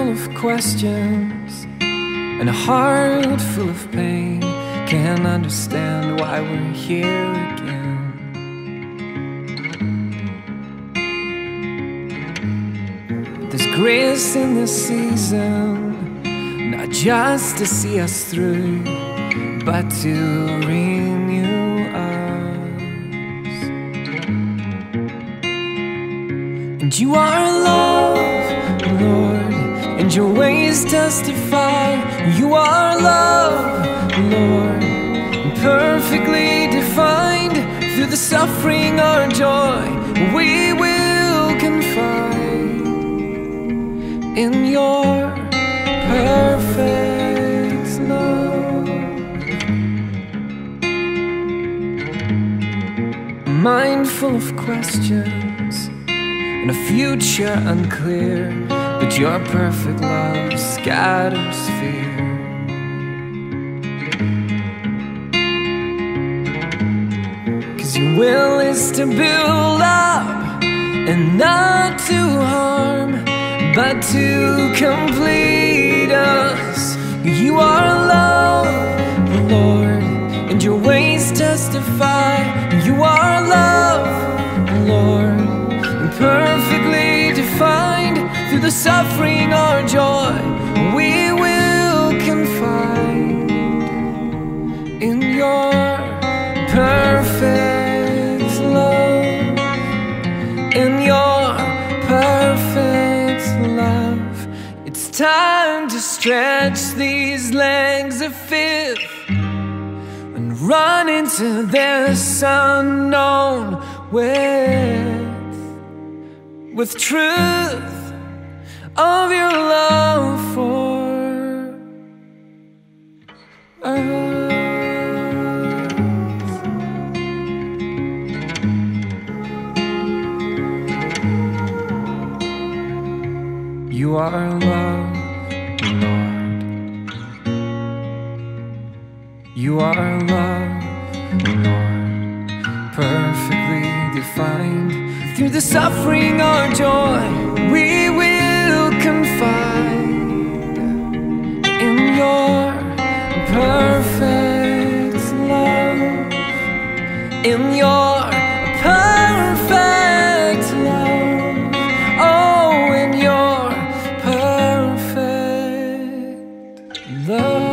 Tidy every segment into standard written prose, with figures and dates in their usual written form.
full of questions and a heart full of pain. Can't understand why we're here again. There's grace in this season, not just to see us through, but to renew us. And you are love, Lord, and your ways testify. You are love, Lord, and perfectly defined. Through the suffering or joy, we will confide in your perfect love. A mind full of questions and a future unclear, but your perfect love scatters fear. Your will is to build up and not to harm, but to complete us. You are love, Lord, and your ways testify. You are love, Lord, and perfectly defined. Through the suffering or joy, we will confide in your perfect love, in your perfect love. It's time to stretch these legs of faith and run into this unknown with truth of your love for us. You are love, Lord. You are love, Lord, perfectly defined. Through the suffering or joy, we will confide in your perfect love, in your perfect love. Oh, in your perfect love.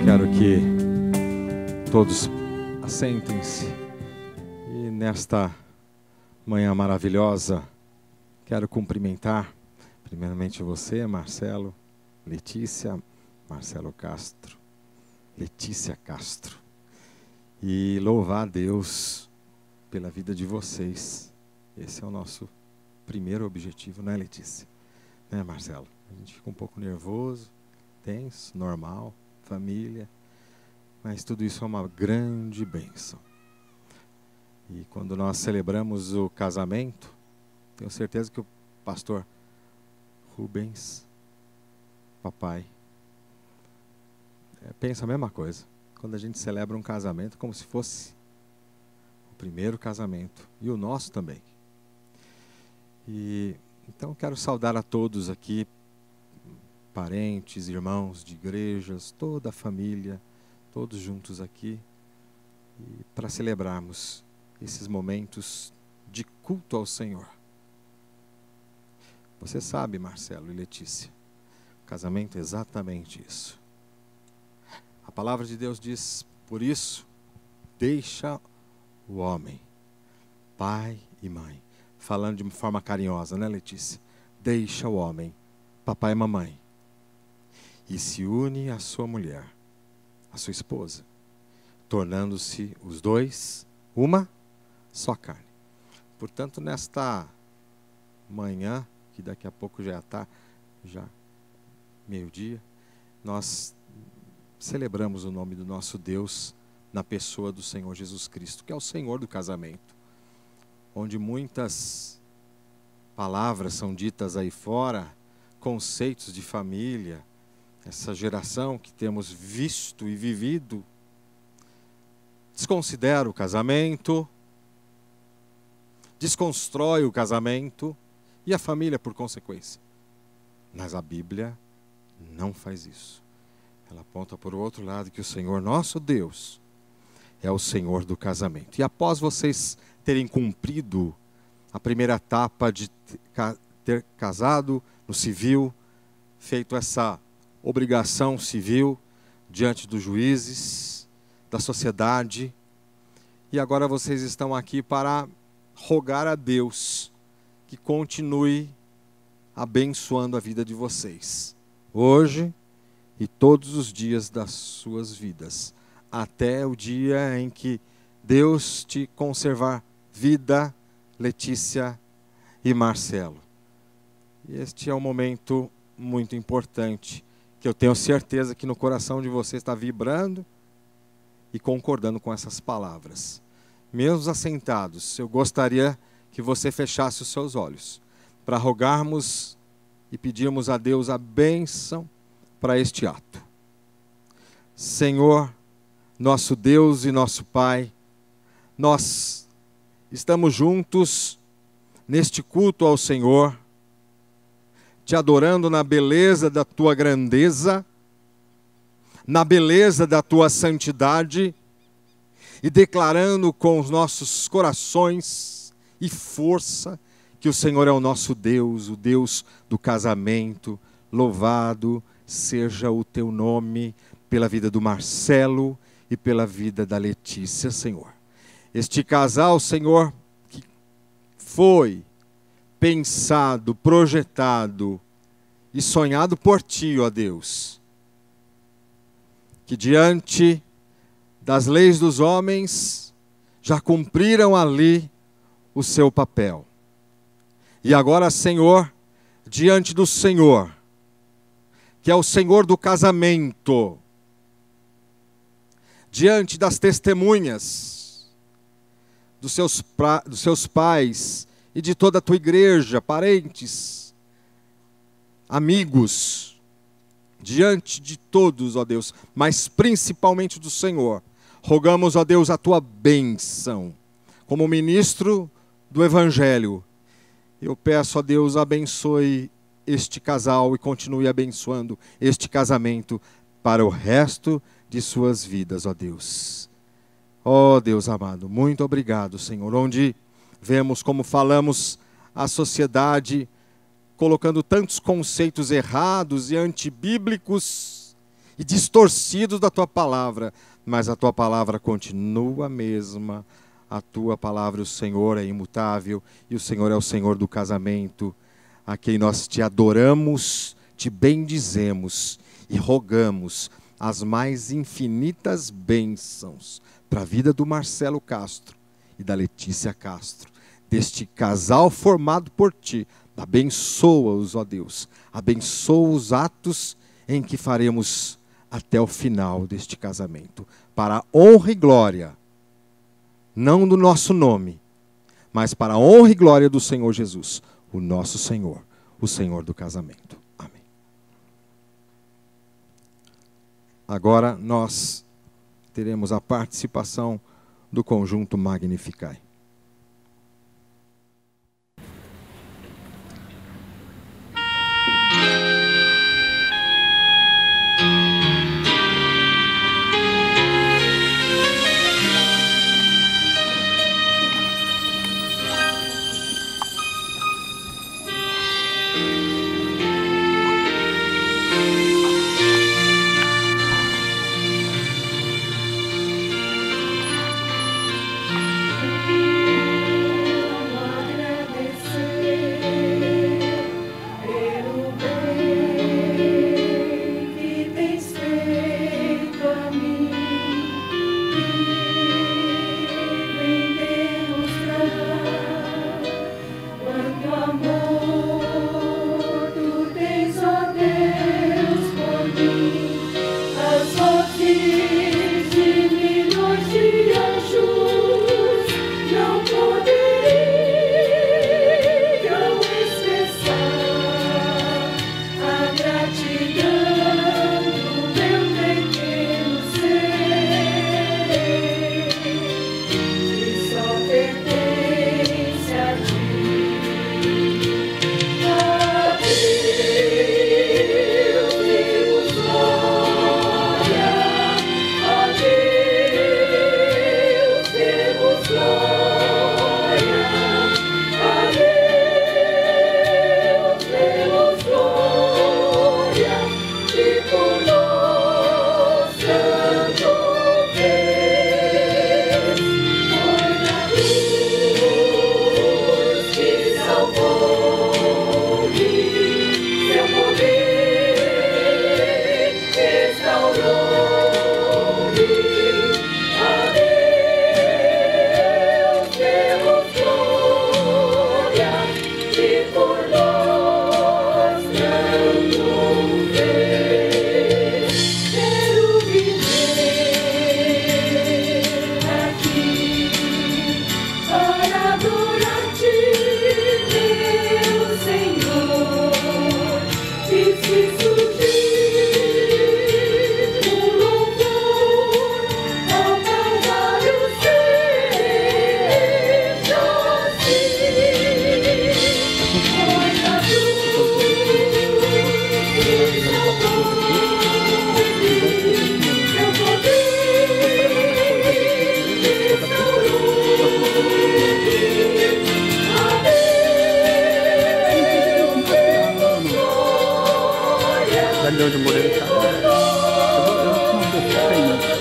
Quero que todos assentem-se e nesta manhã maravilhosa quero cumprimentar primeiramente você, Marcelo, Letícia, Marcelo Castro, Letícia Castro, e louvar a Deus pela vida de vocês. Esse é o nosso primeiro objetivo, não é, Letícia? Né, Marcelo? A gente fica um pouco nervoso, tenso, normal, família, mas tudo isso é uma grande bênção. E quando nós celebramos o casamento, tenho certeza que o pastor Rubens, papai, pensa a mesma coisa. Quando a gente celebra um casamento, como se fosse o primeiro casamento, e o nosso também. E então quero saudar a todos aqui, parentes, irmãos de igrejas, toda a família, todos juntos aqui, e para celebrarmos esses momentos de culto ao Senhor. Você sabe, Marcelo e Letícia, o casamento é exatamente isso. A palavra de Deus diz, por isso, deixa o homem, pai e mãe, falando de uma forma carinhosa, né, Letícia? Deixa o homem, papai e mamãe, e se une à sua mulher, à sua esposa, tornando-se os dois uma só carne. Portanto, nesta manhã, que daqui a pouco já está, já meio-dia, nós celebramos o nome do nosso Deus na pessoa do Senhor Jesus Cristo, que é o Senhor do casamento, onde muitas palavras são ditas aí fora, conceitos de família, essa geração que temos visto e vivido, desconsidera o casamento, desconstrói o casamento e a família por consequência. Mas a Bíblia não faz isso. Ela aponta para o outro lado que o Senhor, nosso Deus, é o Senhor do casamento. E após vocês terem cumprido a primeira etapa de ter casado no civil, feito essa obrigação civil diante dos juízes, da sociedade, e agora vocês estão aqui para rogar a Deus que continue abençoando a vida de vocês, hoje e todos os dias das suas vidas, até o dia em que Deus te conservar vida, Letícia e Marcelo. E este é um momento muito importante, que eu tenho certeza que no coração de vocês está vibrando e concordando com essas palavras. Mesmo assentados, eu gostaria que você fechasse os seus olhos, para rogarmos e pedirmos a Deus a bênção para este ato. Senhor, nosso Deus e nosso Pai, nós estamos juntos neste culto ao Senhor, te adorando na beleza da tua grandeza, na beleza da tua santidade, e declarando com os nossos corações e força que o Senhor é o nosso Deus, o Deus do casamento. Louvado seja o teu nome pela vida do Marcelo e pela vida da Letícia, Senhor. Este casal, Senhor, que foi pensado, projetado e sonhado por ti, ó Deus, que diante das leis dos homens já cumpriram ali o seu papel. E agora, Senhor, diante do Senhor, que é o Senhor do casamento, diante das testemunhas dos seus pais e de toda a tua igreja, parentes, amigos, diante de todos, ó Deus, mas principalmente do Senhor, rogamos, ó Deus, a tua bênção. Como ministro do Evangelho, eu peço, ó Deus, abençoe este casal e continue abençoando este casamento para o resto de suas vidas, ó Deus. Ó Deus amado, muito obrigado, Senhor, onde vemos como falamos a sociedade colocando tantos conceitos errados e antibíblicos e distorcidos da tua palavra, mas a tua palavra continua a mesma. A tua palavra, o Senhor é imutável, e o Senhor é o Senhor do casamento, a quem nós te adoramos, te bendizemos e rogamos as mais infinitas bênçãos para a vida do Marcelo Castro e da Letícia Castro, deste casal formado por ti. Abençoa-os, ó Deus, abençoa os atos em que faremos até o final deste casamento, para a honra e glória, não do nosso nome, mas para a honra e glória do Senhor Jesus, o nosso Senhor, o Senhor do casamento. Amém. Agora nós teremos a participação do conjunto Magnificai. Onde eu morei, cara. Eu não vou ficar aí.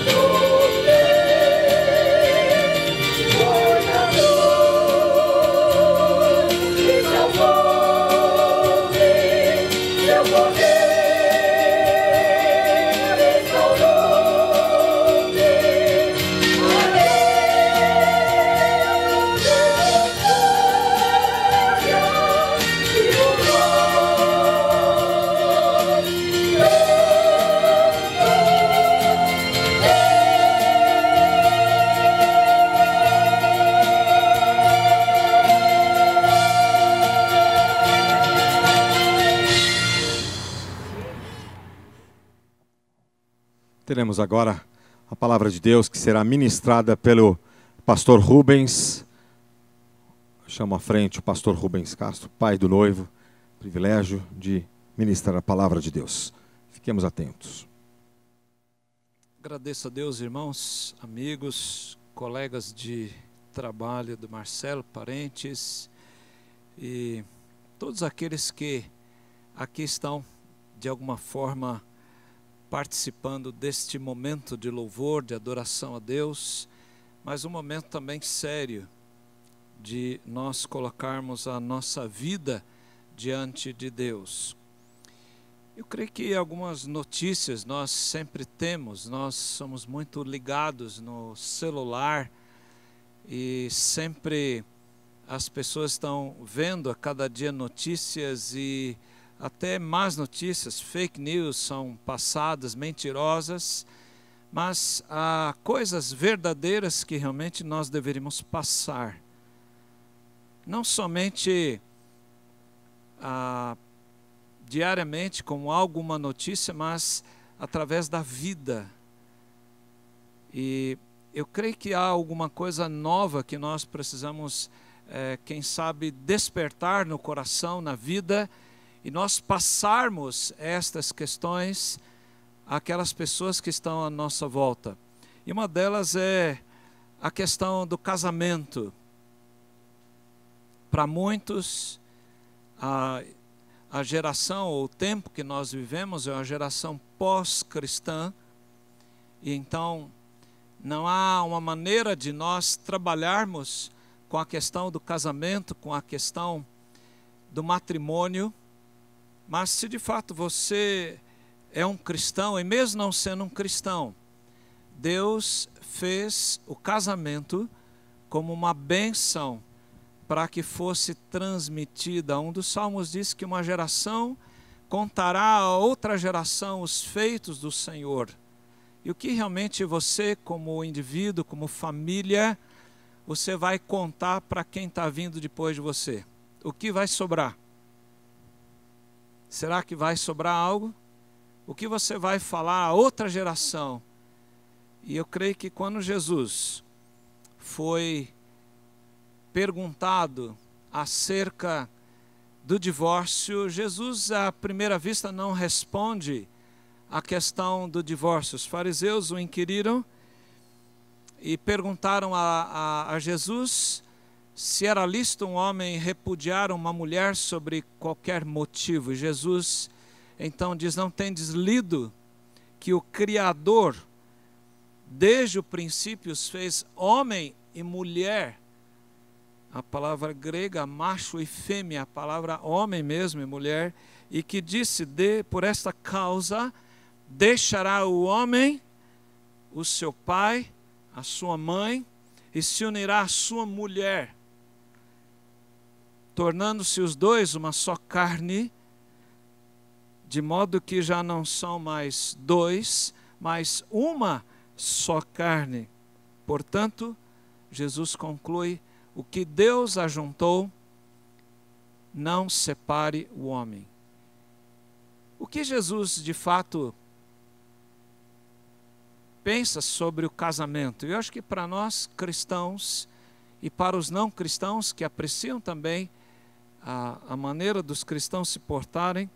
Teremos agora a palavra de Deus que será ministrada pelo pastor Rubens. Chamo à frente o pastor Rubens Castro, pai do noivo, privilégio de ministrar a palavra de Deus. Fiquemos atentos. Agradeço a Deus, irmãos, amigos, colegas de trabalho do Marcelo, parentes e todos aqueles que aqui estão de alguma forma participando deste momento de louvor, de adoração a Deus, mas um momento também sério de nós colocarmos a nossa vida diante de Deus. Eu creio que algumas notícias nós sempre temos, nós somos muito ligados no celular e sempre as pessoas estão vendo a cada dia notícias e até más notícias, fake news são passadas, mentirosas, mas há coisas verdadeiras que realmente nós deveríamos passar. Não somente diariamente como alguma notícia, mas através da vida. E eu creio que há alguma coisa nova que nós precisamos, quem sabe, despertar no coração, na vida, e nós passarmos estas questões àquelas pessoas que estão à nossa volta. E uma delas é a questão do casamento. Para muitos, a geração ou o tempo que nós vivemos é uma geração pós-cristã, e então não há uma maneira de nós trabalharmos com a questão do casamento, com a questão do matrimônio. Mas se de fato você é um cristão, e mesmo não sendo um cristão, Deus fez o casamento como uma bênção para que fosse transmitida. Um dos salmos diz que uma geração contará a outra geração os feitos do Senhor. E o que realmente você, como indivíduo, como família, você vai contar para quem está vindo depois de você? O que vai sobrar? Será que vai sobrar algo? O que você vai falar a outra geração? E eu creio que quando Jesus foi perguntado acerca do divórcio, Jesus à primeira vista não responde à questão do divórcio. Os fariseus o inquiriram e perguntaram a Jesus se era lícito um homem repudiar uma mulher sobre qualquer motivo. E Jesus então diz: não tendes lido que o Criador desde o princípio os fez homem e mulher? A palavra grega, macho e fêmea, a palavra homem mesmo e mulher, e que disse, por esta causa, deixará o homem, o seu pai, a sua mãe, e se unirá à sua mulher, tornando-se os dois uma só carne, de modo que já não são mais dois, mas uma só carne. Portanto, Jesus conclui: o que Deus ajuntou, não separe o homem. O que Jesus de fato pensa sobre o casamento? Eu acho que para nós cristãos e para os não cristãos que apreciam também a maneira dos cristãos se portarem,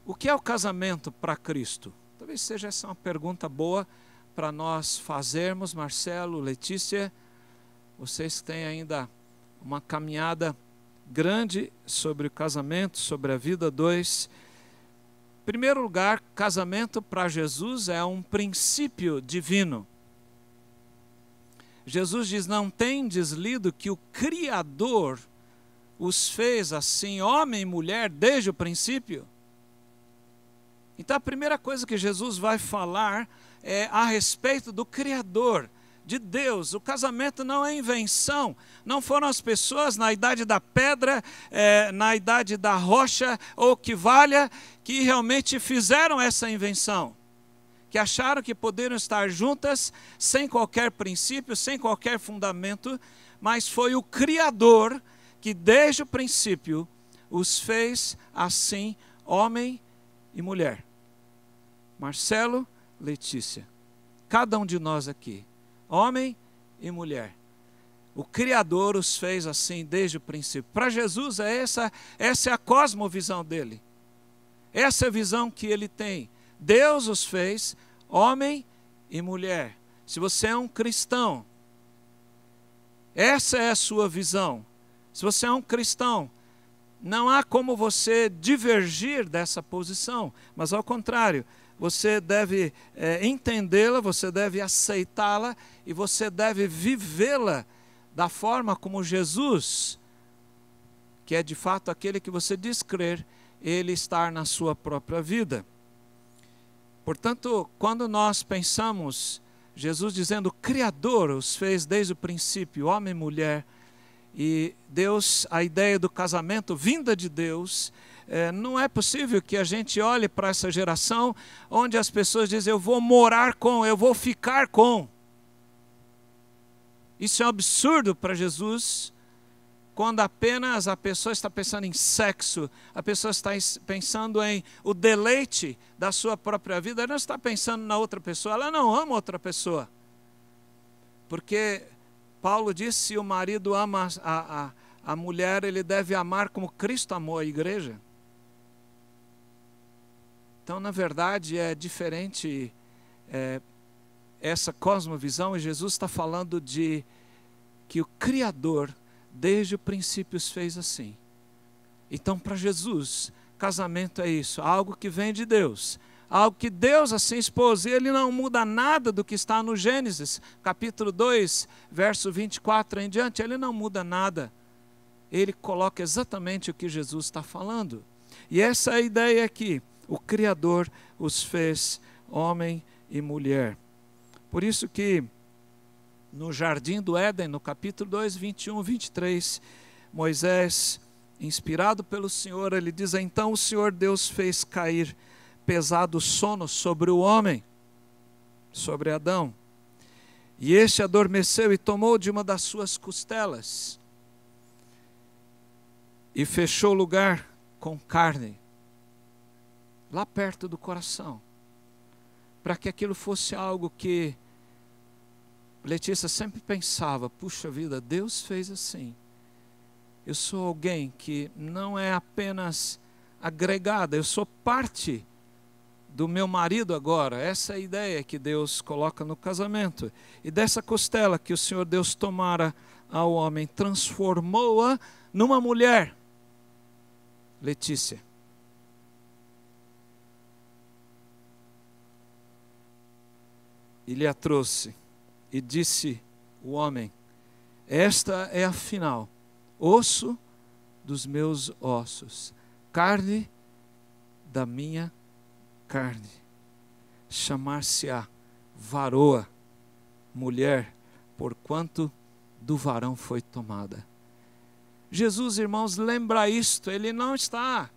o que é o casamento para Cristo? Talvez seja essa uma pergunta boa para nós fazermos. Marcelo, Letícia, vocês têm ainda uma caminhada grande sobre o casamento, sobre a vida dois. Em primeiro lugar, casamento para Jesus é um princípio divino. Jesus diz: não tendes lido que o Criador os fez assim, homem e mulher, desde o princípio? Então a primeira coisa que Jesus vai falar é a respeito do Criador, de Deus. O casamento não é invenção, não foram as pessoas na idade da pedra, na idade da rocha ou que valha, que realmente fizeram essa invenção, que acharam que poderiam estar juntas sem qualquer princípio, sem qualquer fundamento, mas foi o Criador que desde o princípio os fez assim, homem e mulher. Marcelo, Letícia, cada um de nós aqui, homem e mulher. O Criador os fez assim desde o princípio. Para Jesus essa é a cosmovisão dele. Essa é a visão que ele tem. Deus os fez homem e mulher. Se você é um cristão, essa é a sua visão. Se você é um cristão, não há como você divergir dessa posição, mas ao contrário, você deve entendê-la, você deve aceitá-la e você deve vivê-la da forma como Jesus, que é de fato aquele que você diz crer, ele está na sua própria vida. Portanto, quando nós pensamos, Jesus dizendo, o Criador os fez desde o princípio, homem e mulher, e Deus, a ideia do casamento vinda de Deus, não é possível que a gente olhe para essa geração onde as pessoas dizem, eu vou morar com, eu vou ficar com. Isso é um absurdo para Jesus, quando apenas a pessoa está pensando em sexo, a pessoa está pensando em o deleite da sua própria vida, ela não está pensando na outra pessoa, ela não ama outra pessoa. Porque Paulo diz, se o marido ama a mulher, ele deve amar como Cristo amou a igreja. Então, na verdade, é diferente essa cosmovisão, e Jesus está falando de que o Criador, desde o princípio, os fez assim. Então, para Jesus, casamento é isso, algo que vem de Deus, algo que Deus assim expôs, e ele não muda nada do que está no Gênesis, capítulo 2, verso 24 em diante, ele não muda nada, ele coloca exatamente o que Jesus está falando. E essa é a ideia aqui, o Criador os fez homem e mulher. Por isso que no Jardim do Éden, no capítulo 2, 21, 23, Moisés, inspirado pelo Senhor, ele diz, então o Senhor Deus fez cair pesado sono sobre o homem, sobre Adão. E este adormeceu e tomou de uma das suas costelas e fechou o lugar com carne, lá perto do coração, para que aquilo fosse algo que Letícia sempre pensava, puxa vida, Deus fez assim. Eu sou alguém que não é apenas agregada, eu sou parte do meu marido agora. Essa é a ideia que Deus coloca no casamento. E dessa costela que o Senhor Deus tomara ao homem, transformou-a numa mulher. Letícia. Ele a trouxe. E disse o homem, esta é afinal, osso dos meus ossos, carne da minha carne. Chamar-se-á varoa, mulher, porquanto do varão foi tomada. Jesus, irmãos, lembra isto, ele não está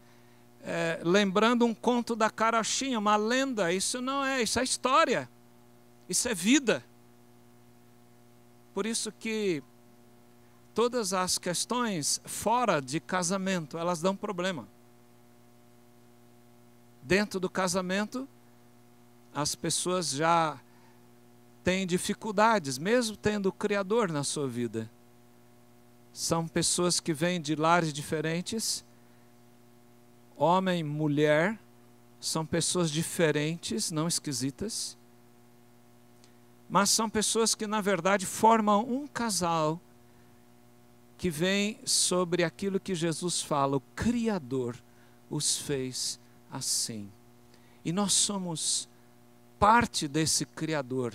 lembrando um conto da carochinha, uma lenda, isso não é, isso é história, isso é vida. Por isso que todas as questões fora de casamento, elas dão problema. Dentro do casamento, as pessoas já têm dificuldades, mesmo tendo o Criador na sua vida. São pessoas que vêm de lares diferentes, homem, mulher, são pessoas diferentes, não esquisitas. Mas são pessoas que, na verdade, formam um casal que vem sobre aquilo que Jesus fala, o Criador os fez assim. E nós somos parte desse Criador.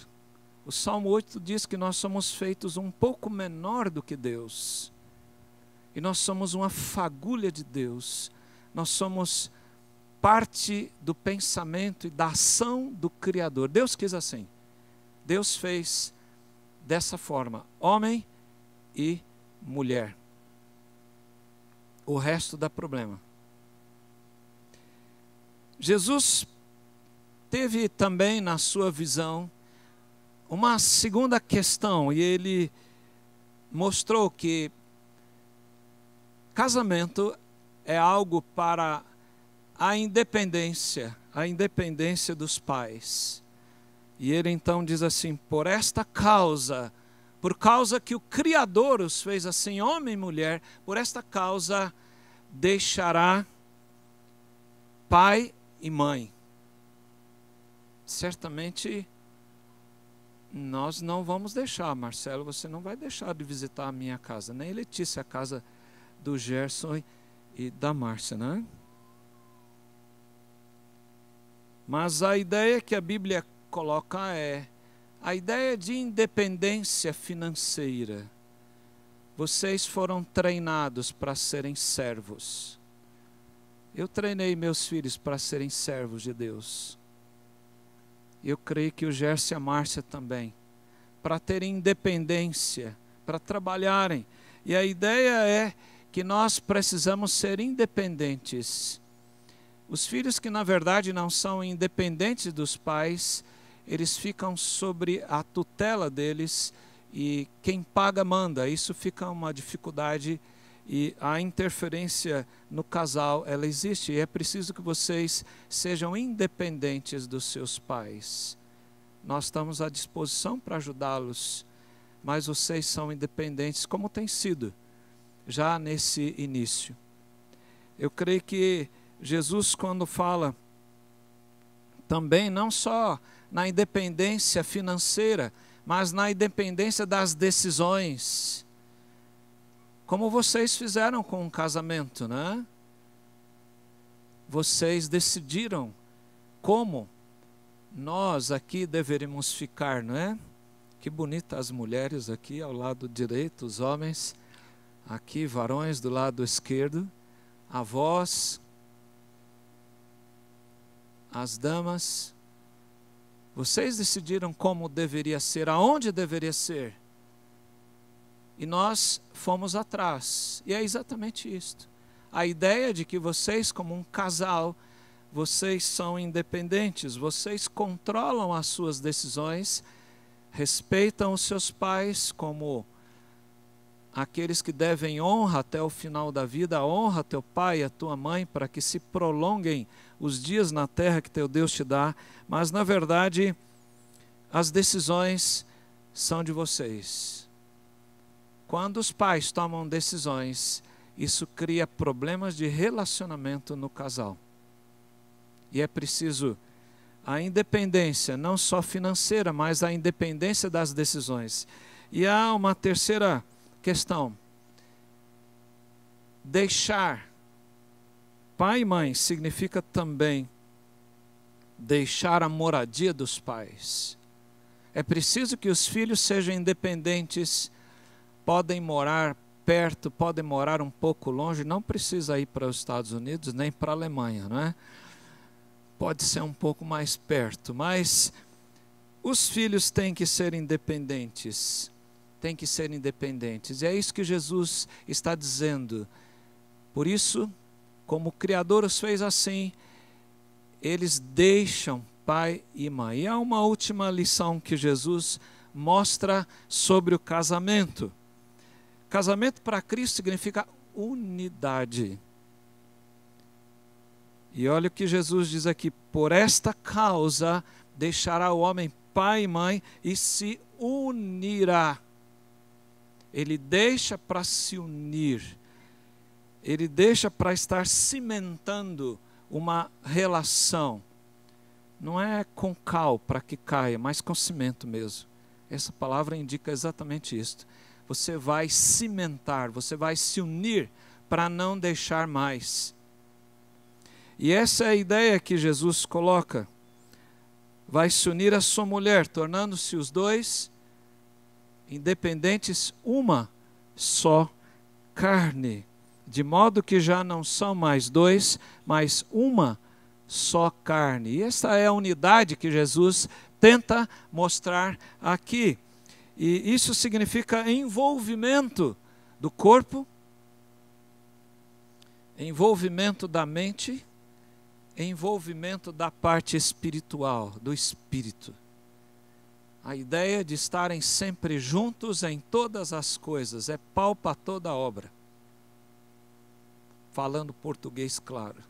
O Salmo 8 diz que nós somos feitos um pouco menor do que Deus. E nós somos uma fagulha de Deus. Nós somos parte do pensamento e da ação do Criador. Deus quis assim. Deus fez dessa forma, homem e mulher. O resto dá problema. Jesus teve também na sua visão uma segunda questão, e ele mostrou que casamento é algo para a independência dos pais. E ele então diz assim, por esta causa, por causa que o Criador os fez assim, homem e mulher, por esta causa deixará pai e mãe. Certamente nós não vamos deixar, Marcelo, você não vai deixar de visitar a minha casa, nem Letícia, a casa do Gerson, e da Márcia, né? Mas a ideia que a Bíblia coloca é a ideia de independência financeira. Vocês foram treinados para serem servos. Eu treinei meus filhos para serem servos de Deus. Eu creio que o Gerson e a Márcia também, para terem independência, para trabalharem. E a ideia é que nós precisamos ser independentes. Os filhos que na verdade não são independentes dos pais, eles ficam sobre a tutela deles e quem paga manda. Isso fica uma dificuldade e a interferência no casal, ela existe. E é preciso que vocês sejam independentes dos seus pais. Nós estamos à disposição para ajudá-los, mas vocês são independentes, como tem sido já nesse início. Eu creio que Jesus, quando fala também, não só na independência financeira, mas na independência das decisões, como vocês fizeram com o casamento, né? Vocês decidiram como nós aqui deveríamos ficar, não é? Que bonitas as mulheres aqui ao lado direito, os homens, aqui varões do lado esquerdo, avós, as damas. Vocês decidiram como deveria ser, aonde deveria ser. E nós fomos atrás. E é exatamente isto. A ideia de que vocês, como um casal, vocês são independentes, vocês controlam as suas decisões, respeitam os seus pais como aqueles que devem honra até o final da vida, honra teu pai e a tua mãe para que se prolonguem os dias na terra que teu Deus te dá, mas na verdade as decisões são de vocês. Quando os pais tomam decisões, isso cria problemas de relacionamento no casal. E é preciso a independência, não só financeira, mas a independência das decisões. E há uma terceira questão. Deixar. Pai e mãe significa também deixar a moradia dos pais. É preciso que os filhos sejam independentes, podem morar perto, podem morar um pouco longe, não precisa ir para os Estados Unidos nem para a Alemanha, não é? Pode ser um pouco mais perto, mas os filhos têm que ser independentes. Têm que ser independentes. E é isso que Jesus está dizendo. Por isso, como o Criador os fez assim, eles deixam pai e mãe. E há uma última lição que Jesus mostra sobre o casamento. Casamento para Cristo significa unidade. E olha o que Jesus diz aqui: por esta causa deixará o homem pai e mãe e se unirá. Ele deixa para se unir. Ele deixa para estar cimentando uma relação. Não é com cal para que caia, mas com cimento mesmo. Essa palavra indica exatamente isso. Você vai cimentar, você vai se unir para não deixar mais. E essa é a ideia que Jesus coloca. Vai se unir a sua mulher, tornando-se os dois independentes, uma só carne. De modo que já não são mais dois, mas uma só carne. E essa é a unidade que Jesus tenta mostrar aqui. E isso significa envolvimento do corpo, envolvimento da mente, envolvimento da parte espiritual, do espírito. A ideia de estarem sempre juntos em todas as coisas, é pau para toda obra. Falando português claro.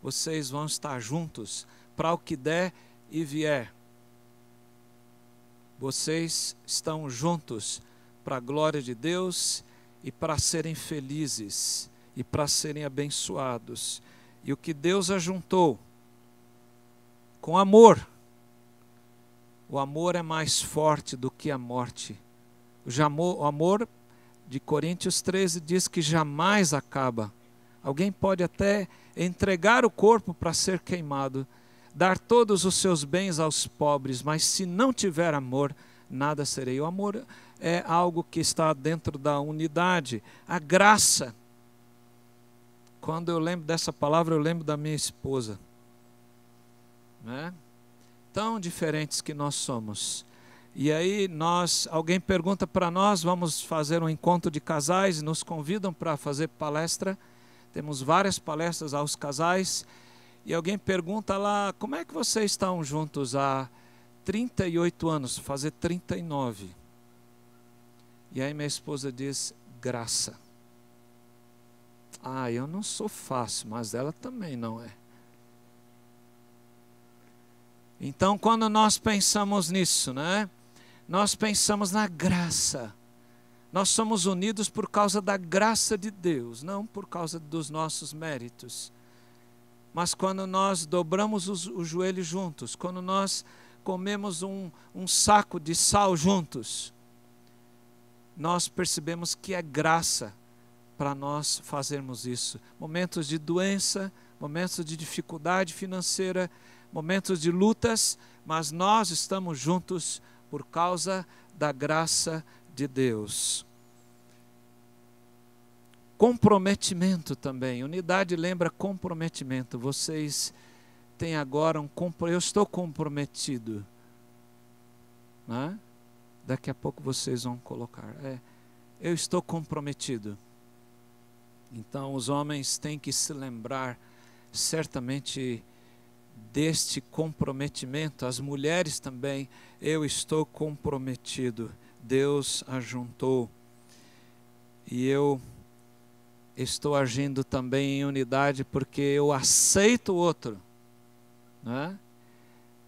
Vocês vão estar juntos para o que der e vier. Vocês estão juntos para a glória de Deus e para serem felizes e para serem abençoados. E o que Deus ajuntou com amor. O amor é mais forte do que a morte. O amor de Coríntios 13 diz que jamais acaba. Alguém pode até entregar o corpo para ser queimado, dar todos os seus bens aos pobres, mas se não tiver amor, nada serei. O amor é algo que está dentro da unidade. A graça. Quando eu lembro dessa palavra, eu lembro da minha esposa. Né? Tão diferentes que nós somos. E aí alguém pergunta para nós, vamos fazer um encontro de casais, e nos convidam para fazer palestra. Temos várias palestras aos casais. E alguém pergunta lá, como é que vocês estão juntos há 38 anos, fazer 39? E aí minha esposa diz, graça. Ah, eu não sou fácil, mas ela também não é. Então, quando nós pensamos nisso, né? Nós pensamos na graça. Nós somos unidos por causa da graça de Deus, não por causa dos nossos méritos. Mas quando nós dobramos os joelhos juntos, quando nós comemos um saco de sal juntos, nós percebemos que é graça para nós fazermos isso. Momentos de doença, momentos de dificuldade financeira, momentos de lutas, mas nós estamos juntos por causa da graça de Deus. Comprometimento também. Unidade lembra comprometimento. Vocês têm agora eu estou comprometido. Né? Daqui a pouco vocês vão colocar. Eu estou comprometido. Então os homens têm que se lembrar certamente deste comprometimento. As mulheres também. Eu estou comprometido. Deus ajuntou. E eu estou agindo também em unidade porque eu aceito o outro. Né?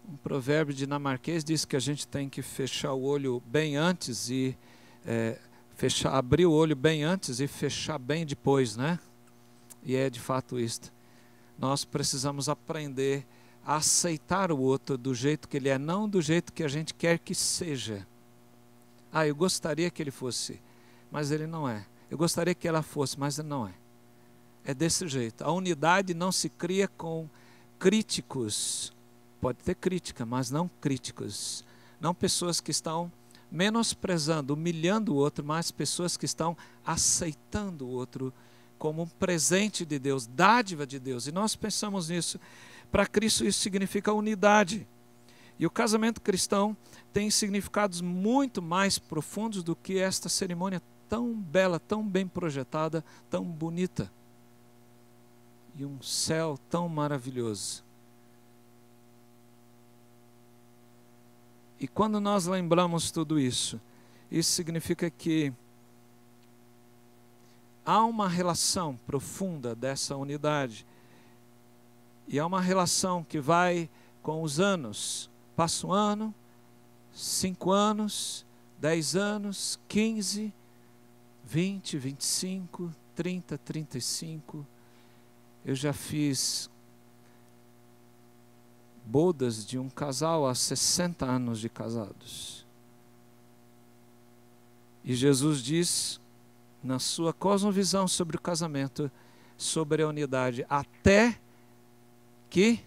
Um provérbio dinamarquês diz que a gente tem que fechar o olho bem antes e abrir o olho bem antes e fechar bem depois, né? E é de fato isto. Nós precisamos aprender a aceitar o outro do jeito que ele é, não do jeito que a gente quer que seja. Ah, eu gostaria que ele fosse, mas ele não é. Eu gostaria que ela fosse, mas não é. É desse jeito. A unidade não se cria com críticos. Pode ter crítica, mas não críticos. Não pessoas que estão menosprezando, humilhando o outro, mas pessoas que estão aceitando o outro como um presente de Deus, dádiva de Deus. E nós pensamos nisso. Para Cristo isso significa unidade. E o casamento cristão tem significados muito mais profundos do que esta cerimônia tão bela, tão bem projetada, tão bonita. E um céu tão maravilhoso. E quando nós lembramos tudo isso, isso significa que há uma relação profunda dessa unidade. E há uma relação que vai com os anos. Passa um ano, 5 anos, 10 anos, 15, 20, 25, 30, 35. Eu já fiz bodas de um casal há 60 anos de casados. E Jesus diz, na sua cosmovisão sobre o casamento, sobre a unidade, até que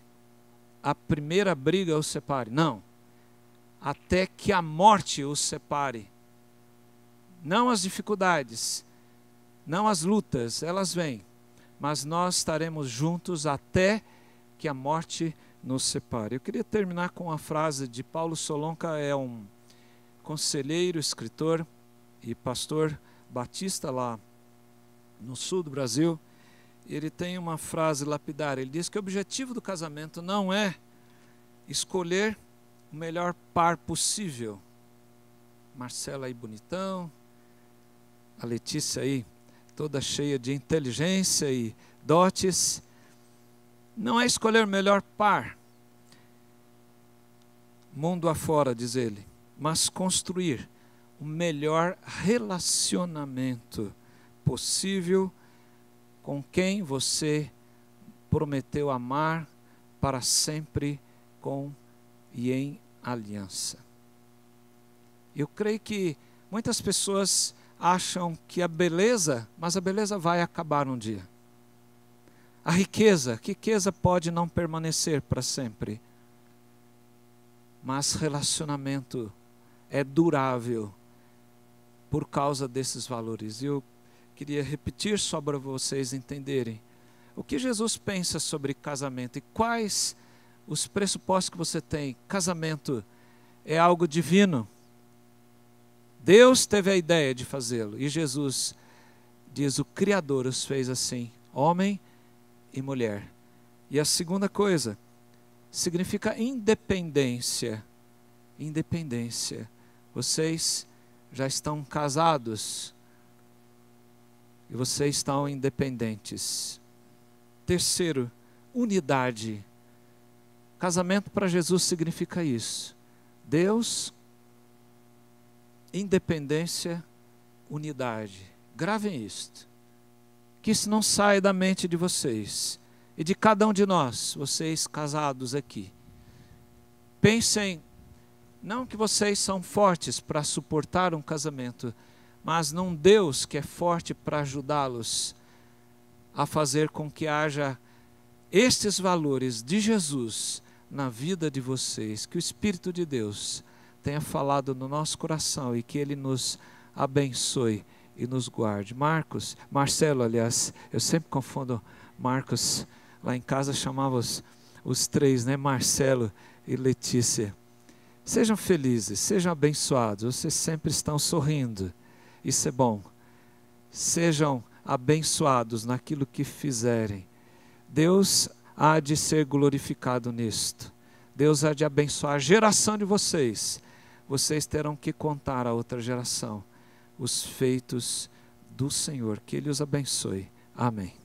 a primeira briga os separe. Não. Até que a morte os separe. Não as dificuldades, não as lutas, elas vêm. Mas nós estaremos juntos até que a morte nos separe. Eu queria terminar com uma frase de Paulo Solonca, é um conselheiro, escritor e pastor batista lá no sul do Brasil. Ele tem uma frase lapidar. Ele diz que o objetivo do casamento não é escolher o melhor par possível. Marcela aí bonitão, a Letícia aí toda cheia de inteligência e dotes. Não é escolher o melhor par, mundo afora, diz ele, mas construir o melhor relacionamento possível com quem você prometeu amar para sempre, com e em aliança. Eu creio que muitas pessoas acham que a beleza, mas a beleza vai acabar um dia. A riqueza pode não permanecer para sempre, mas relacionamento é durável por causa desses valores. Eu queria repetir só para vocês entenderem o que Jesus pensa sobre casamento e quais os pressupostos que você tem. Casamento é algo divino. Deus teve a ideia de fazê-lo e Jesus diz: o Criador os fez assim, homem e mulher. E a segunda coisa significa independência. Independência. Vocês já estão casados e vocês estão independentes. Terceiro, unidade. Casamento para Jesus significa isso. Deus, independência, unidade. Gravem isto. Que isso não saia da mente de vocês e de cada um de nós, vocês casados aqui. Pensem, não que vocês são fortes para suportar um casamento, mas num Deus que é forte para ajudá-los a fazer com que haja estes valores de Jesus na vida de vocês, que o Espírito de Deus tenha falado no nosso coração e que Ele nos abençoe e nos guarde. Marcelo, aliás, eu sempre confundo Marcos, lá em casa chamava os três, né? Marcelo e Letícia. Sejam felizes, sejam abençoados, vocês sempre estão sorrindo, isso é bom. Sejam abençoados naquilo que fizerem. Deus há de ser glorificado nisto. Deus há de abençoar a geração de vocês. Vocês terão que contar a outra geração os feitos do Senhor. Que Ele os abençoe. Amém.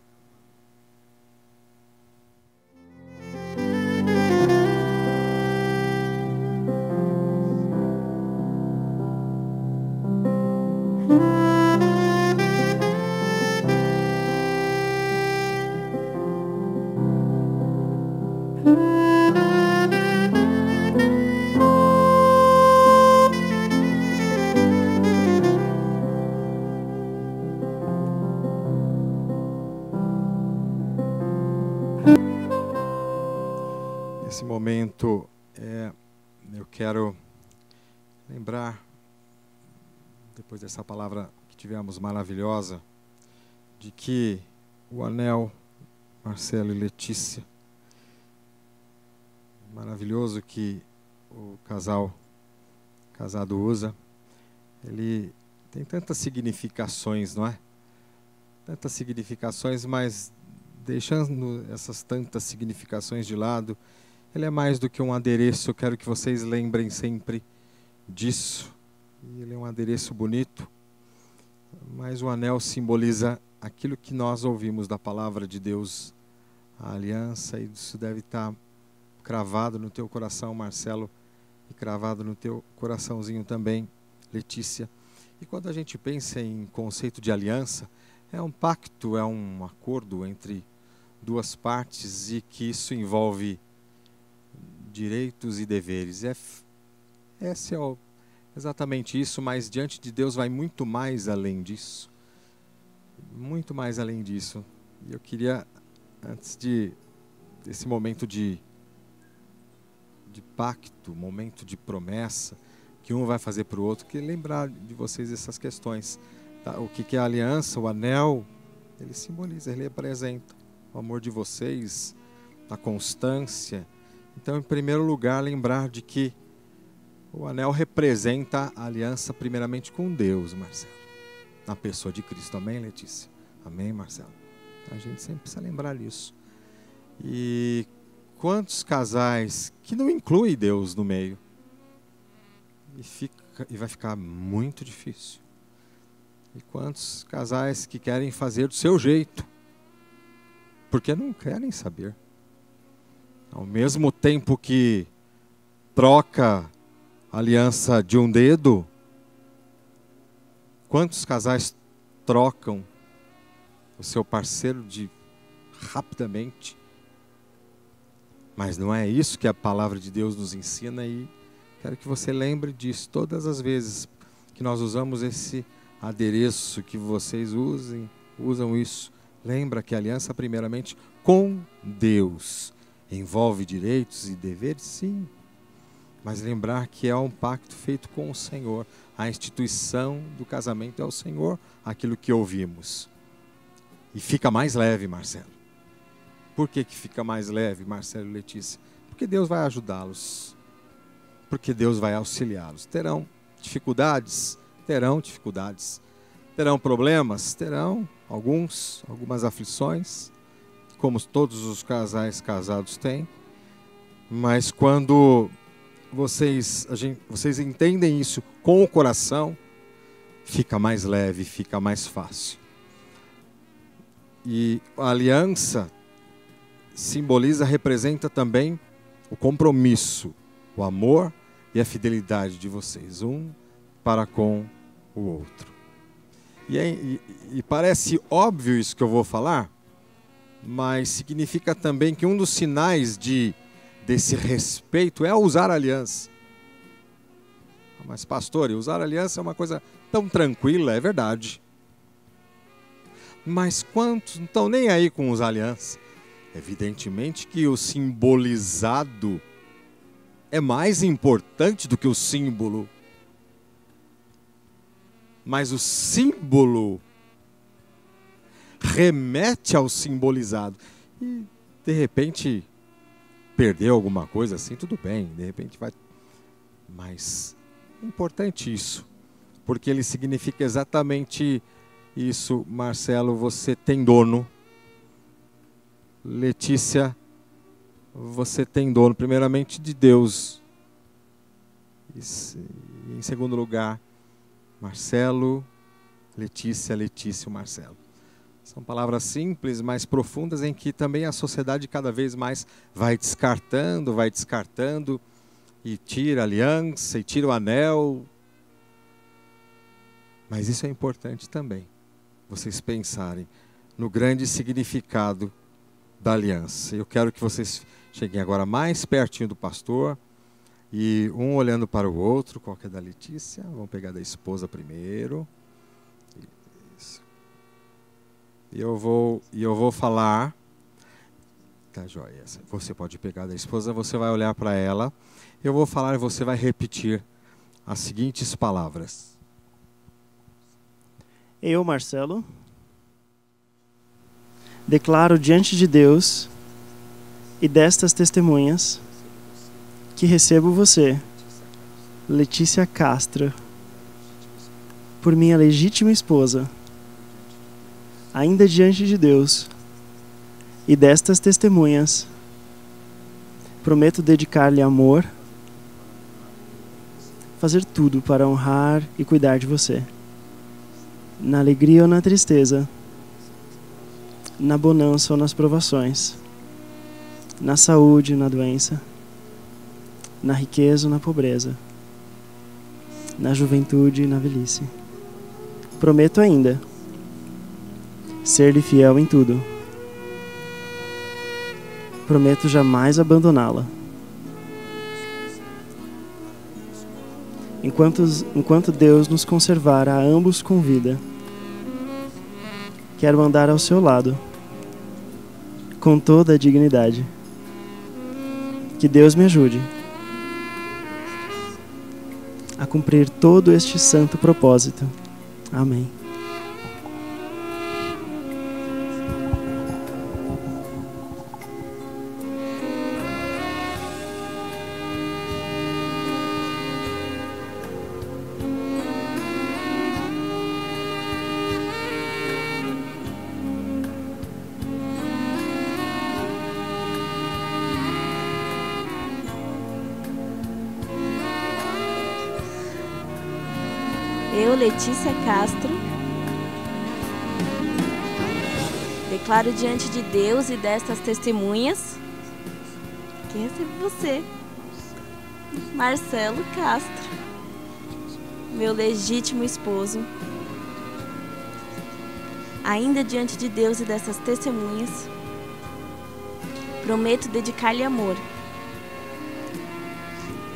Nesse momento, eu quero lembrar, depois dessa palavra que tivemos maravilhosa, de que o anel, Marcelo e Letícia, maravilhoso que o casado usa, ele tem tantas significações, não é? Tantas significações, mas deixando essas tantas significações de lado, ele é mais do que um adereço. Eu quero que vocês lembrem sempre disso. Ele é um adereço bonito, mas o anel simboliza aquilo que nós ouvimos da palavra de Deus, a aliança, e isso deve estar cravado no teu coração, Marcelo, e cravado no teu coraçãozinho também, Letícia. E quando a gente pensa em conceito de aliança, é um pacto, é um acordo entre duas partes e que isso envolve direitos e deveres. Exatamente isso, mas diante de Deus vai muito mais além disso. Muito mais além disso. E eu queria, antes desse momento de pacto, momento de promessa, que um vai fazer para o outro, que lembrar de vocês essas questões. Tá? O que é a aliança, o anel, ele simboliza, ele representa o amor de vocês, a constância. Então, em primeiro lugar, lembrar de que o anel representa a aliança primeiramente com Deus, Marcelo, na pessoa de Cristo. Amém, Letícia? Amém, Marcelo? A gente sempre precisa lembrar disso. E quantos casais que não incluem Deus no meio? E vai ficar muito difícil. E quantos casais que querem fazer do seu jeito, porque não querem saber. Ao mesmo tempo que troca a aliança de um dedo, quantos casais trocam o seu parceiro rapidamente? Mas não é isso que a palavra de Deus nos ensina, e quero que você lembre disso todas as vezes que nós usamos esse adereço, que vocês usam isso Lembra que a aliança, primeiramente, com Deus, envolve direitos e deveres? Sim. Mas lembrar que é um pacto feito com o Senhor. A instituição do casamento é o Senhor, aquilo que ouvimos. E fica mais leve, Marcelo. Por que fica mais leve, Marcelo e Letícia? Porque Deus vai ajudá-los. Porque Deus vai auxiliá-los. Terão dificuldades? Terão dificuldades. Terão problemas? Terão algumas aflições, como todos os casais casados têm. Mas quando vocês entendem isso com o coração, fica mais leve, fica mais fácil. E a aliança representa também o compromisso, o amor e a fidelidade de vocês, um para com o outro. E parece óbvio isso que eu vou falar, mas significa também que um dos sinais desse respeito é usar a aliança. Mas pastor, usar a aliança é uma coisa tão tranquila, é verdade. Mas quantos não estão nem aí com usar a aliança? Evidentemente que o simbolizado é mais importante do que o símbolo. Mas o símbolo remete ao simbolizado. E, de repente, perdeu alguma coisa assim, tudo bem. De repente vai... Mas é importante isso. Porque ele significa exatamente isso. Marcelo, você tem dono. Letícia, você tem dono, primeiramente, de Deus. E, em segundo lugar, Marcelo, Letícia, Letícia e Marcelo. São palavras simples, mas profundas, em que também a sociedade cada vez mais vai descartando, e tira a aliança, e tira o anel. Mas isso é importante também, vocês pensarem no grande significado da aliança. Eu quero que vocês cheguem agora mais pertinho do pastor, e um olhando para o outro. Qual que é da Letícia? Vamos pegar da esposa primeiro. Isso. E eu vou falar. Tá joia. Você pode pegar da esposa, você vai olhar para ela. Eu vou falar e você vai repetir as seguintes palavras. Eu, Marcelo, declaro diante de Deus e destas testemunhas que recebo você, Letícia Castro, por minha legítima esposa, ainda diante de Deus e destas testemunhas, prometo dedicar-lhe amor, fazer tudo para honrar e cuidar de você, na alegria ou na tristeza, na bonança ou nas provações, na saúde ou na doença, na riqueza ou na pobreza, na juventude e na velhice. Prometo ainda ser-lhe fiel em tudo. Prometo jamais abandoná-la. Enquanto Deus nos conservar a ambos com vida, quero andar ao seu lado, com toda a dignidade. Que Deus me ajude a cumprir todo este santo propósito. Amém. Eu, Letícia Castro, declaro diante de Deus e destas testemunhas que recebo você, Marcelo Castro, meu legítimo esposo, ainda diante de Deus e dessas testemunhas, prometo dedicar-lhe amor,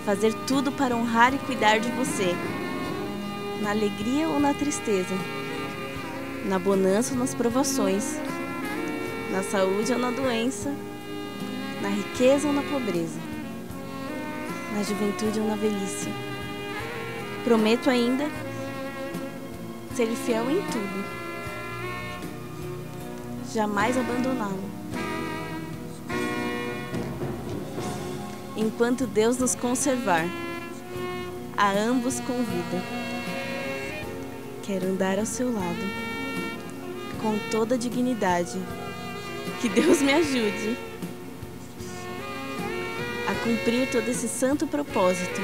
fazer tudo para honrar e cuidar de você, na alegria ou na tristeza, na bonança ou nas provações, na saúde ou na doença, na riqueza ou na pobreza, na juventude ou na velhice. Prometo ainda ser fiel em tudo, jamais abandoná-lo. Enquanto Deus nos conservar, a ambos com vida. Quero andar ao seu lado, com toda a dignidade. Que Deus me ajude a cumprir todo esse santo propósito.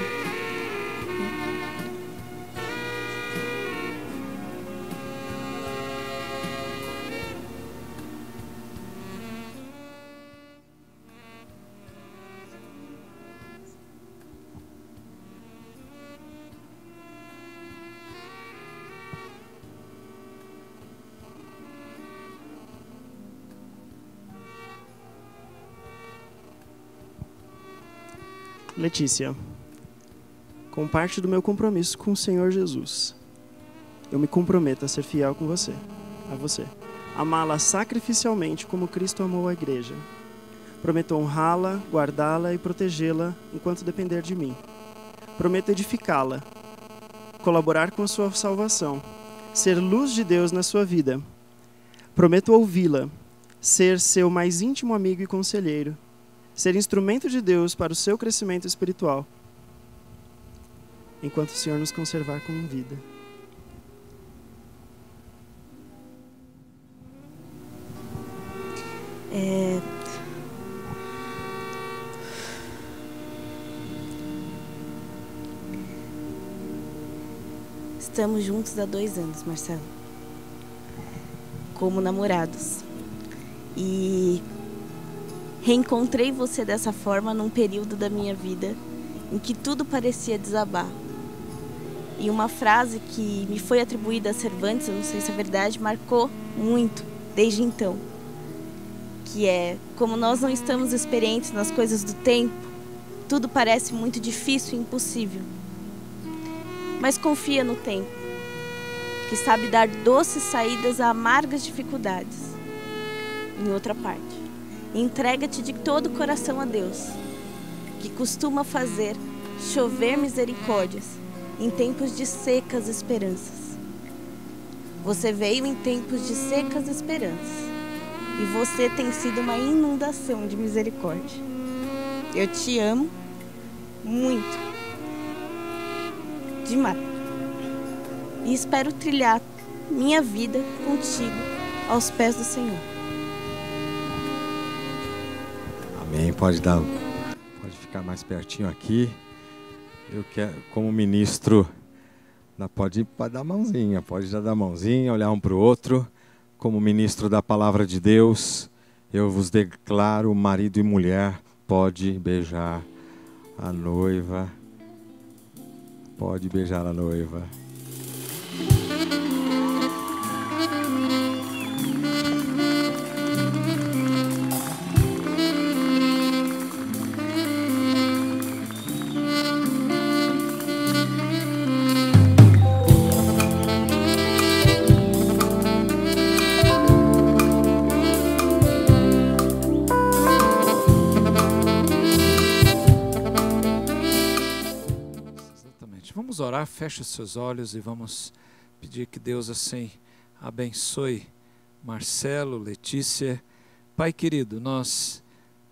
Letícia, com parte do meu compromisso com o Senhor Jesus, eu me comprometo a ser fiel com você, a você, amá-la sacrificialmente como Cristo amou a igreja. Prometo honrá-la, guardá-la e protegê-la enquanto depender de mim. Prometo edificá-la, colaborar com a sua salvação, ser luz de Deus na sua vida. Prometo ouvi-la, ser seu mais íntimo amigo e conselheiro, ser instrumento de Deus para o seu crescimento espiritual, enquanto o Senhor nos conservar com vida. Estamos juntos há 2 anos, Marcelo, como namorados. E reencontrei você dessa forma num período da minha vida em que tudo parecia desabar. E uma frase que me foi atribuída a Cervantes, eu não sei se é verdade, marcou muito desde então. Que é: como nós não estamos experientes nas coisas do tempo, tudo parece muito difícil e impossível. Mas confia no tempo, que sabe dar doces saídas a amargas dificuldades. Em outra parte, entrega-te de todo o coração a Deus, que costuma fazer chover misericórdias em tempos de secas esperanças. Você veio em tempos de secas esperanças, e você tem sido uma inundação de misericórdia. Eu te amo muito, demais, e espero trilhar minha vida contigo aos pés do Senhor. Amém. Pode ficar mais pertinho aqui. Eu quero, como ministro, pode dar a mãozinha, pode já dar a mãozinha, olhar um para o outro. Como ministro da palavra de Deus, eu vos declaro marido e mulher. Pode beijar a noiva. Pode beijar a noiva. Vamos orar, feche os seus olhos e vamos pedir que Deus assim abençoe Marcelo, Letícia. Pai querido, nós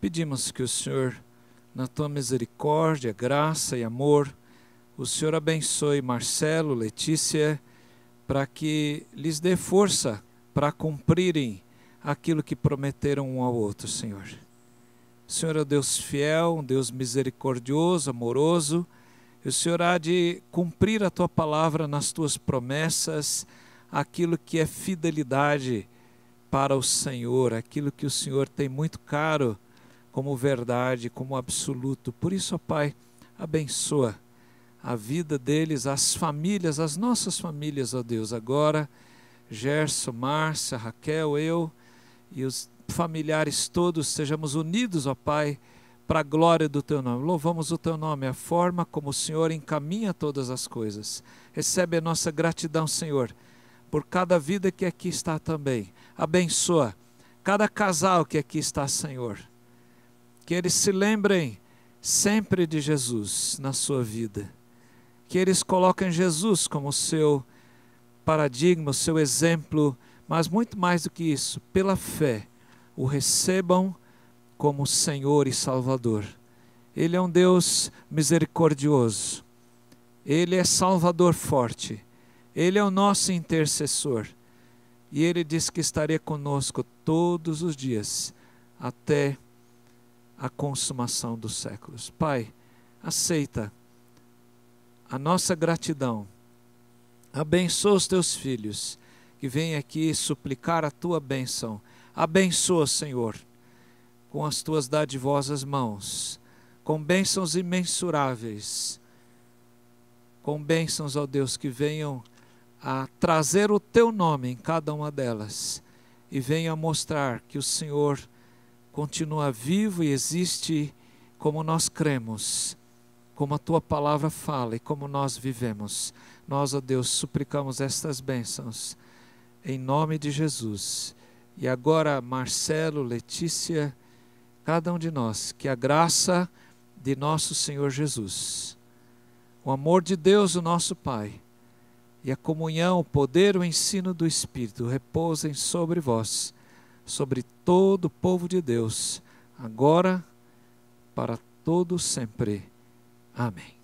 pedimos que o Senhor, na tua misericórdia, graça e amor, o Senhor abençoe Marcelo, Letícia, para que lhes dê força para cumprirem aquilo que prometeram um ao outro, Senhor. O Senhor é um Deus fiel, um Deus misericordioso, amoroso. E o Senhor há de cumprir a tua palavra nas tuas promessas, aquilo que é fidelidade para o Senhor, aquilo que o Senhor tem muito caro como verdade, como absoluto. Por isso, ó Pai, abençoa a vida deles, as famílias, as nossas famílias, ó Deus. Agora, Gerson, Márcia, Raquel, eu e os familiares todos, sejamos unidos, ó Pai, para a glória do Teu nome. Louvamos o Teu nome, a forma como o Senhor encaminha todas as coisas. Recebe a nossa gratidão, Senhor, por cada vida que aqui está também. Abençoa cada casal que aqui está, Senhor, que eles se lembrem sempre de Jesus na sua vida, que eles coloquem Jesus como seu paradigma, o seu exemplo, mas muito mais do que isso, pela fé, o recebam como Senhor e Salvador. Ele é um Deus misericordioso, Ele é Salvador forte, Ele é o nosso intercessor, e Ele diz que estaria conosco todos os dias, até a consumação dos séculos. Pai, aceita a nossa gratidão, abençoa os teus filhos, que vêm aqui suplicar a tua bênção. Abençoa, Senhor, com as tuas dadivosas mãos, com bênçãos imensuráveis, com bênçãos, ó Deus, que venham a trazer o teu nome em cada uma delas e venham a mostrar que o Senhor continua vivo e existe como nós cremos, como a tua palavra fala e como nós vivemos. Nós, ó Deus, suplicamos estas bênçãos em nome de Jesus. E agora, Marcelo, Letícia, cada um de nós, que a graça de nosso Senhor Jesus, o amor de Deus, o nosso Pai, e a comunhão, o poder, o ensino do Espírito repousem sobre vós, sobre todo o povo de Deus, agora, para todo sempre. Amém.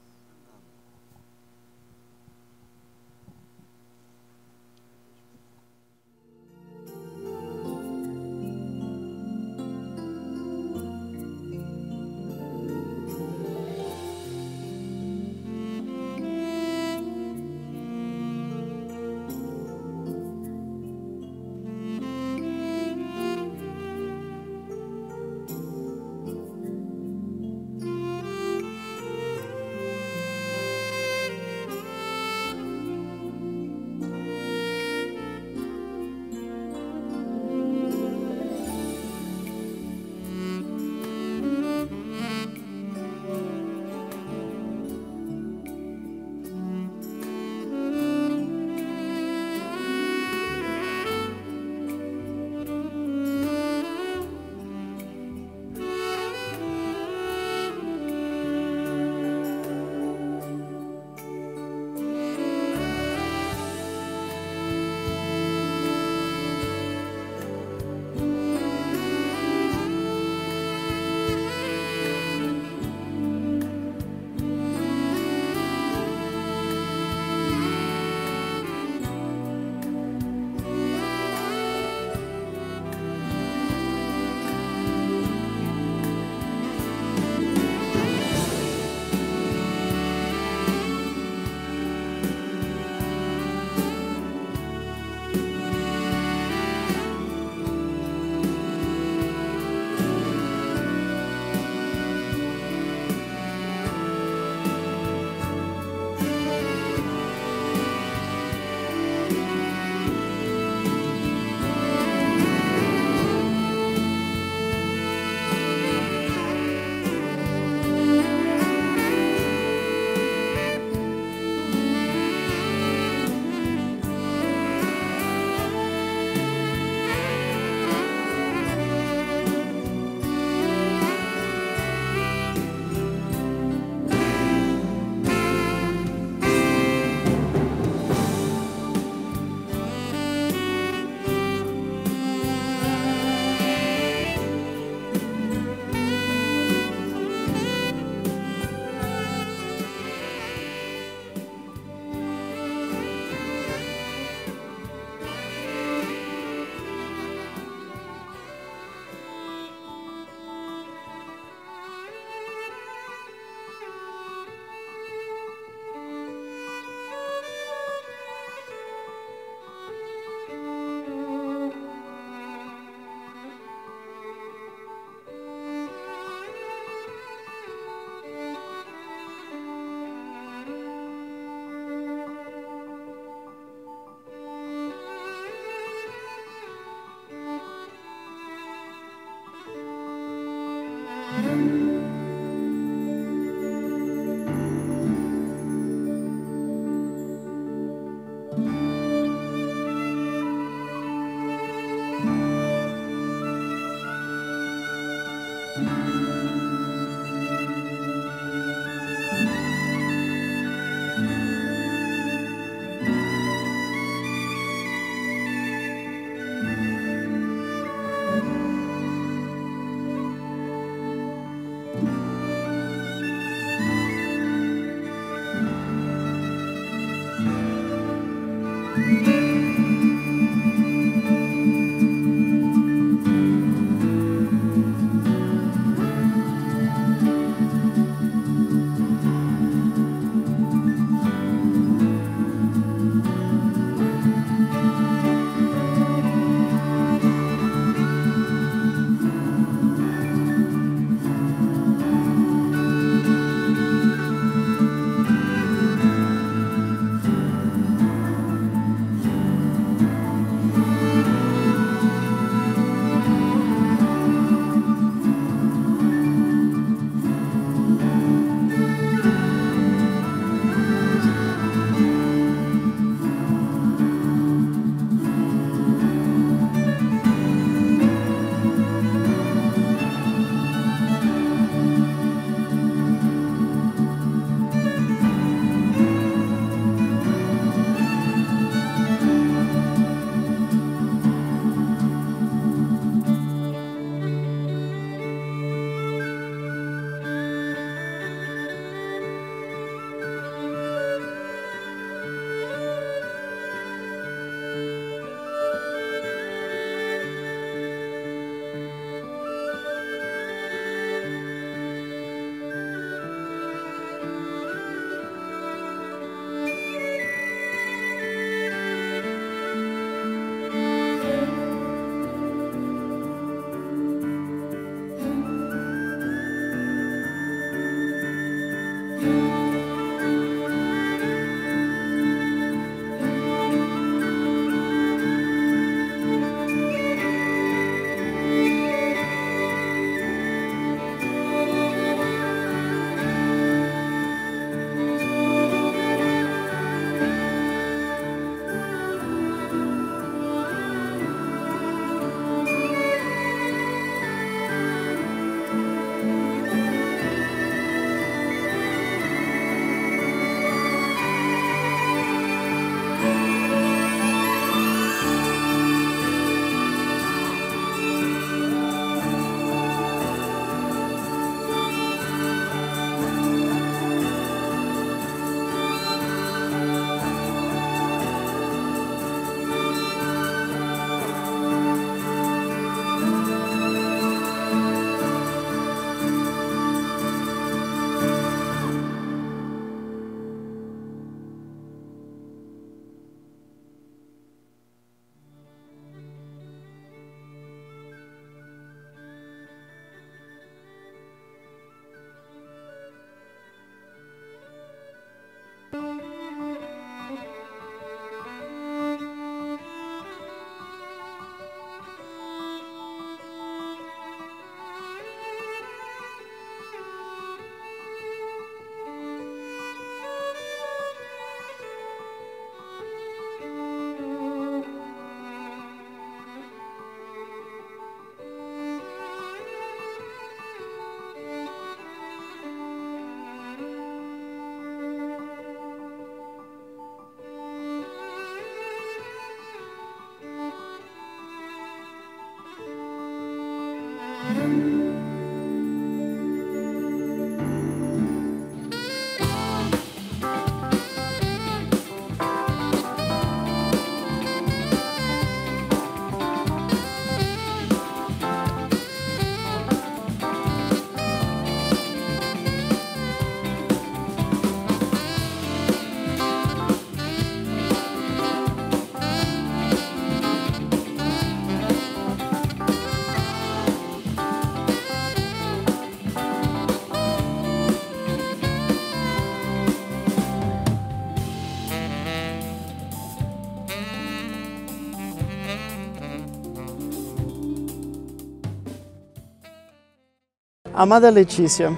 Amada Letícia,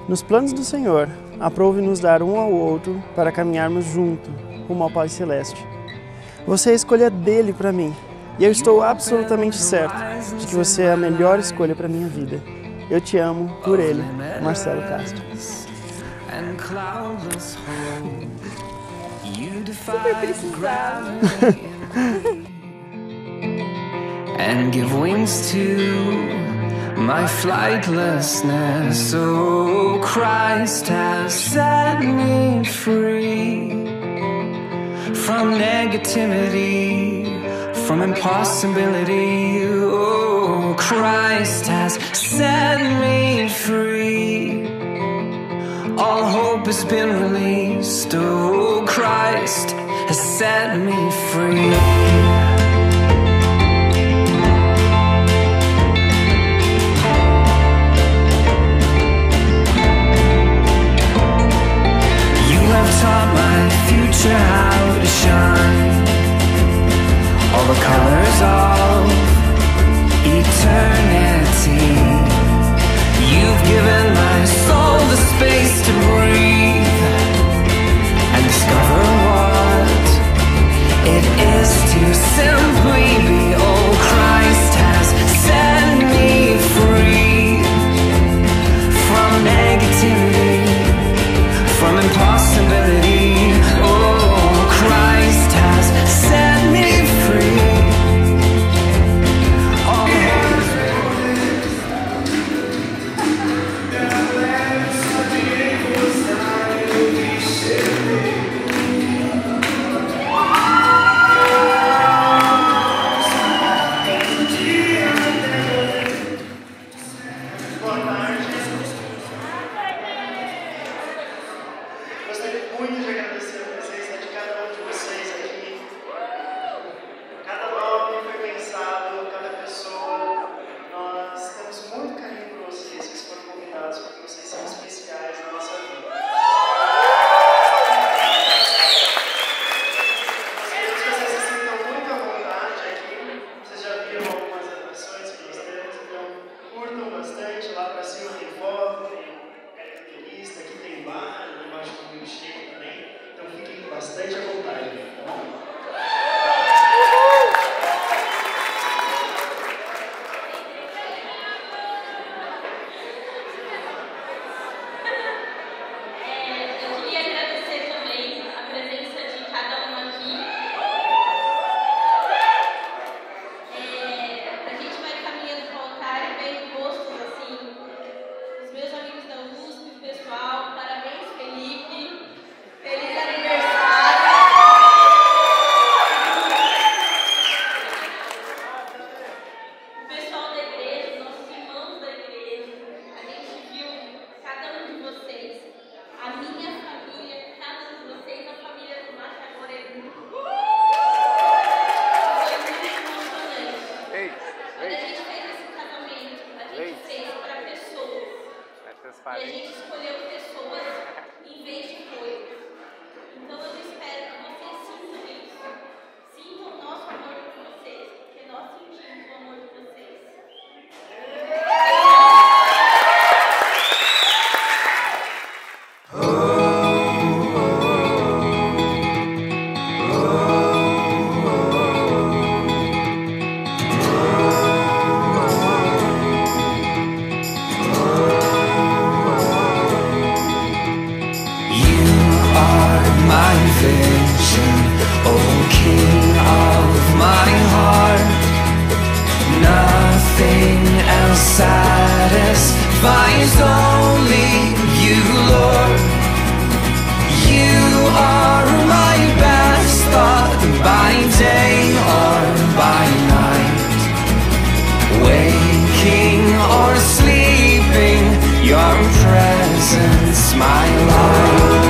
nos planos do Senhor, aprove-nos dar um ao outro para caminharmos junto rumo ao Pai Celeste. Você é a escolha dele para mim, e eu estou absolutamente certo de que você é a melhor escolha para minha vida. Eu te amo por ele, Marcelo Castro. Super precisava. And give wings to my flightlessness. Oh, Christ has set me free from negativity, from impossibility. Oh, Christ has set me free. All hope has been released. Oh, Christ has set me free. Taught my future how to shine, all the colors of eternity. You've given my soul the space to breathe and discover what it is to simply be. Oh, Christ has set me free from negativity, from impossibility. Oh, Christ has set me free. Satisfies only you, Lord. You are my best thought by day or by night. Waking or sleeping, your presence, my light.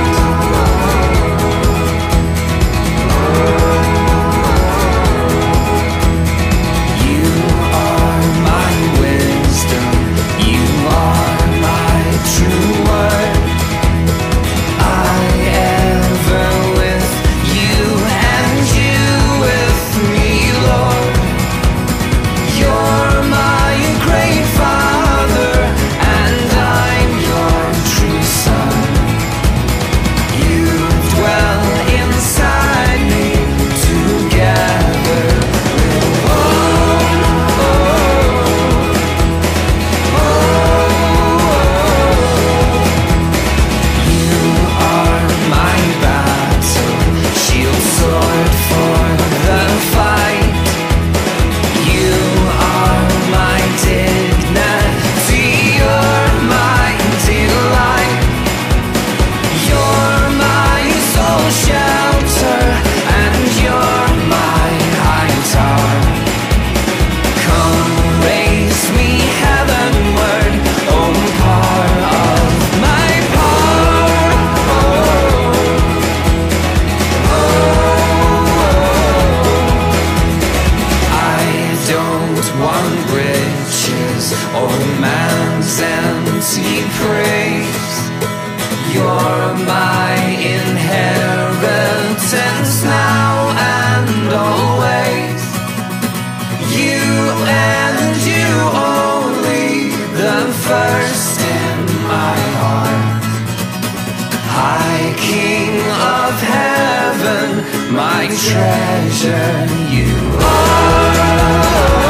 man's empty praise. You're my inheritance now and always. You and you only, the first in my heart. High King of heaven, my treasure you are.